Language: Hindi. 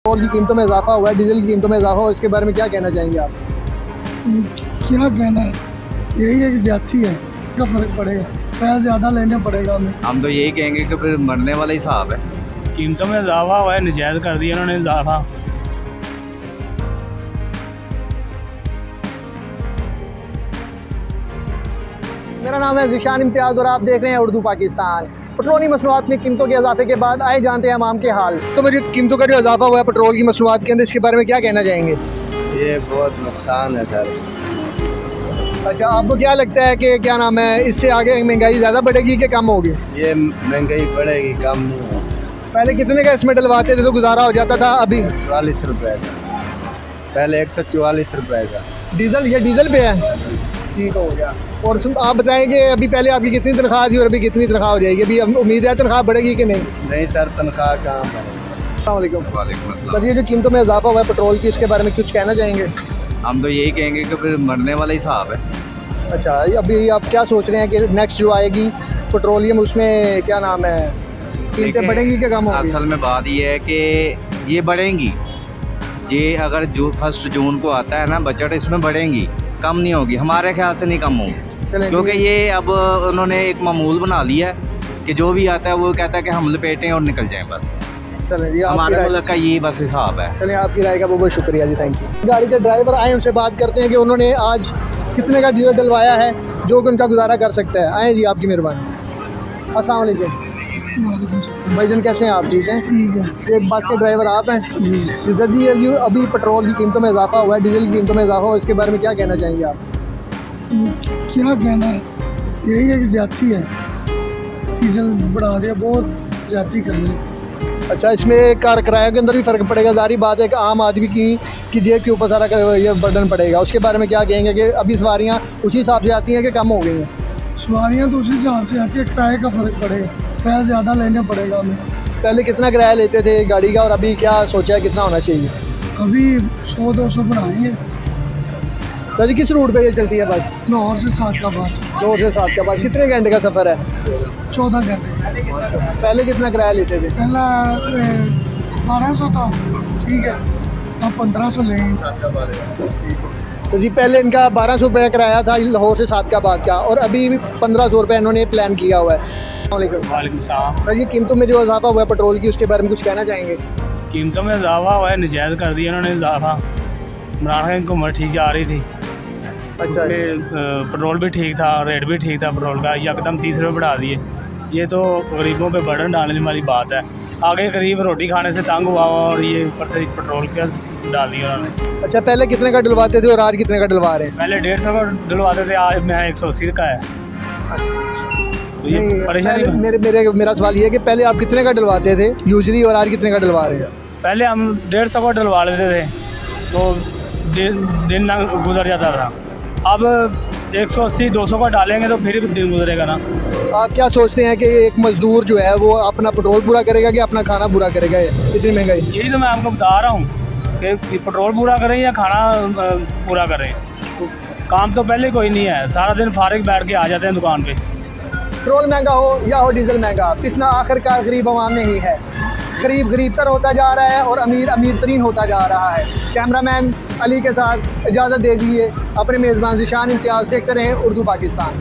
पेट्रोल की कीमतों में इजाफा हुआ है, डीजल की कीमतों में इजाफा हुआ है, इसके बारे में क्या कहना चाहेंगे आप? क्या कहना है, यही एक ज्यादती है, क्या फ़र्क पड़ेगा, पैसा ज़्यादा लेना पड़ेगा हमें। हम तो यही कहेंगे कि फिर मरने वाला हिसाब है। कीमतों में इजाफा हुआ है, नजायज़ कर दिया उन्होंने इजाफा। मेरा नाम है ज़िशान इम्तियाज़ और आप देख रहे हैं उर्दू पाकिस्तान। पेट्रोलियम मसनूआत में कीमतों के इजाफे के बाद आए जानते हैं अवाम के हाल। तो मेरी कीमतों का जो इजाफा हुआ है पेट्रोल की मसनूआत के अंदर, इसके बारे में क्या कहना चाहेंगे? ये बहुत नुकसान है सर। अच्छा, आपको क्या लगता है कि क्या नाम है, इससे आगे महंगाई ज़्यादा बढ़ेगी कि कम होगी? ये महंगाई बढ़ेगी, कम नहीं है। पहले कितने का इसमें डलवाते थे तो गुजारा हो जाता था, अभी 44 रुपये का, पहले 144 रुपये का। डीजल, ये डीजल पे है, ठीक हो गया। और आप बताएंगे अभी पहले आपकी कितनी तनख्वाह थी और अभी कितनी तनख्वाह हो जाएगी? अभी उम्मीद है तनख्वाह बढ़ेगी कि नहीं? नहीं सर, तनख्वाह कहाँ बढ़ेगी। वालेकुम अस्सलाम। ये जो कीमतों में इजाफा हुआ है पेट्रोल की, इसके बारे में कुछ कहना चाहेंगे? हम तो यही कहेंगे कि फिर मरने वाला हिसाब है। अच्छा, अभी आप क्या सोच रहे हैं कि नेक्स्ट जो आएगी पेट्रोलियम, उसमें क्या नाम है, कीमतें बढ़ेंगी कि कम होंगी? असल में बात ये है कि ये बढ़ेंगी। ये अगर जो 1 जून को आता है ना बजट, इसमें बढ़ेंगी, कम नहीं होगी। हमारे ख्याल से नहीं कम होगी, क्योंकि ये अब उन्होंने एक मामूल बना लिया है कि जो भी आता है वो कहता है कि हम लपेटें और निकल जाएं बस। चलें जी, हमारे मुल्क का ये बस हिसाब है। चलिए, आपकी राय का बहुत बहुत शुक्रिया जी, थैंक यू। गाड़ी के ड्राइवर आए, उनसे बात करते हैं कि उन्होंने आज कितने का डीजल डलवाया है जो कि उनका गुजारा कर सकता है। आए जी, आपकी मेहरबानी। अस्सलाम वालेकुम भाईजान, कैसे हैं आप? ठीक हैं, ठीक है। एक बस के ड्राइवर आप हैं इज़्ज़त जी? अभी पेट्रोल की कीमतों में इजाफा हुआ है, डीजल की कीमतों में इजाफा हुआ है, इसके बारे में क्या कहना चाहेंगे आप? क्या कहना है, यही एक ज्यादती है, डीजल बढ़ा दिया, बहुत ज्यादती कर रहे हैं। अच्छा, इसमें कार किराए के अंदर भी फ़र्क पड़ेगा? जारी बात है कि आम आदमी की जेब के ऊपर सारा ये बर्डन पड़ेगा, उसके बारे में क्या कहेंगे कि अभी सवारियाँ उसी हिसाब से आती हैं कि कम हो गई हैं? सवारियाँ तो उसी हिसाब से आती है, किराए का फ़र्क पड़ेगा, पैसा ज़्यादा लेना पड़ेगा हमें। पहले कितना किराया लेते थे गाड़ी का और अभी क्या सोचा है कितना होना चाहिए? अभी 100-200 बढ़ाएंगे। तो जी, किस रूट पे ये चलती है बस? लाहौर से सादकाबाद। लाहौर से सादकाबाद कितने घंटे का सफ़र है? 14 घंटे। पहले कितना किराया लेते थे? पहला 1200 था, ठीक है, अब 1500 लेंगे। तो जी, पहले इनका 1200 रुपये किराया था लाहौर से सादकाबाद का, और अभी 1500 रुपये इन्होंने प्लान किया हुआ है। वालेकुम सलाम। तो ये कीमतों में जो इजाफा हुआ है पेट्रोल की, उसके बारे में कुछ कहना चाहेंगे? कीमतों में इजाफा हुआ है, नजायज़ कर दिया उन्होंने इजाफा। इमरान की उम्र ठीक जा रही थी। अच्छा, पेट्रोल भी ठीक था, रेट भी ठीक था पेट्रोल का, यकदम 30 रुपये बढ़ा दिए। ये तो गरीबों पे बर्डन डालने वाली बात है। आगे गरीब रोटी खाने से तंग हुआ और ये ऊपर से पेट्रोल का डाल दिया उन्होंने। अच्छा, पहले कितने का डलवाते थे और आज कितने का डलवा रहे हैं? पहले 150 का डलवाते थे, आज मैं 180 का है। तो ये परेशानी मेरा सवाल ये है कि पहले आप कितने का डलवाते थे यूजली और आज कितने का डलवा रहे हैं? पहले हम 150 का डलवा लेते थे तो दिन ना गुजर जाता था। अब 180-200 का डालेंगे तो फिर भी दिन गुजरेगा ना। आप क्या सोचते हैं कि एक मजदूर जो है वो अपना पेट्रोल पूरा करेगा कि अपना खाना पूरा करेगा इतनी महंगाई? यही तो मैं आपको बता रहा हूँ कि पेट्रोल पूरा करें या खाना पूरा करें। काम तो पहले कोई नहीं है, सारा दिन फारिग बैठ के आ जाते हैं दुकान पे। पेट्रोल महंगा हो या हो डीजल महंगा, पिसना आखिरकार गरीब आवाम ने ही है। गरीब गरीबतर होता जा रहा है और अमीर अमीर तरीन होता जा रहा है। कैमरामैन अली के साथ इजाज़त दे दीजिए, अपने मेज़बान ज़िशान इम्तियाज़, देखते रहें उर्दू पाकिस्तान।